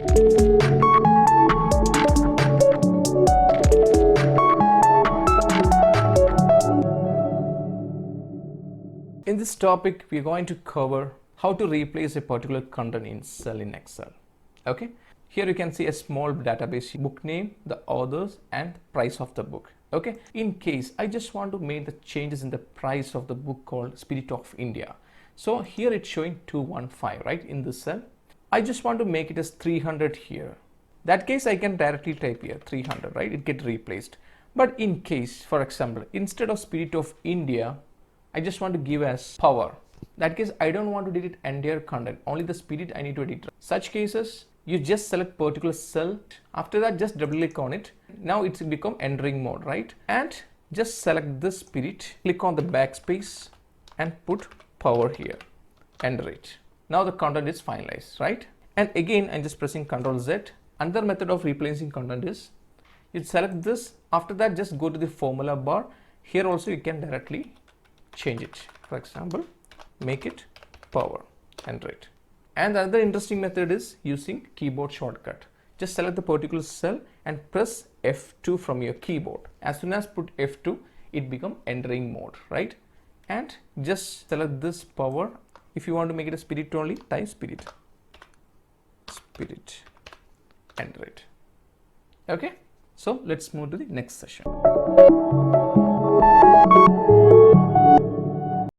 In this topic, we are going to cover how to replace a particular content in cell in Excel. Okay, here you can see a small database, book name, the authors, and the price of the book. Okay, in case I just want to make the changes in the price of the book called Spirit of India. So here it's showing 215, right, in this cell. I just want to make it as 300 here. That case I can directly type here 300, right? It get replaced. But in case, for example, instead of Spirit of India, I just want to give as power. That case, I don't want to delete entire content, only the spirit I need to edit. Such cases, you just select particular cell. After that, just double click on it. Now it's become entering mode, right? And just select this spirit, click on the backspace and put power here, enter it. Now the content is finalized, right? And again, I'm just pressing Ctrl Z. Another method of replacing content is you select this. After that, just go to the formula bar. Here also you can directly change it. For example, make it power, enter it. And another interesting method is using keyboard shortcut. Just select the particular cell and press F2 from your keyboard. As soon as put F2, it become entering mode, right? And just select this power. If you want to make it a spirit only, type spirit, enter it. Okay, so let's move to the next session.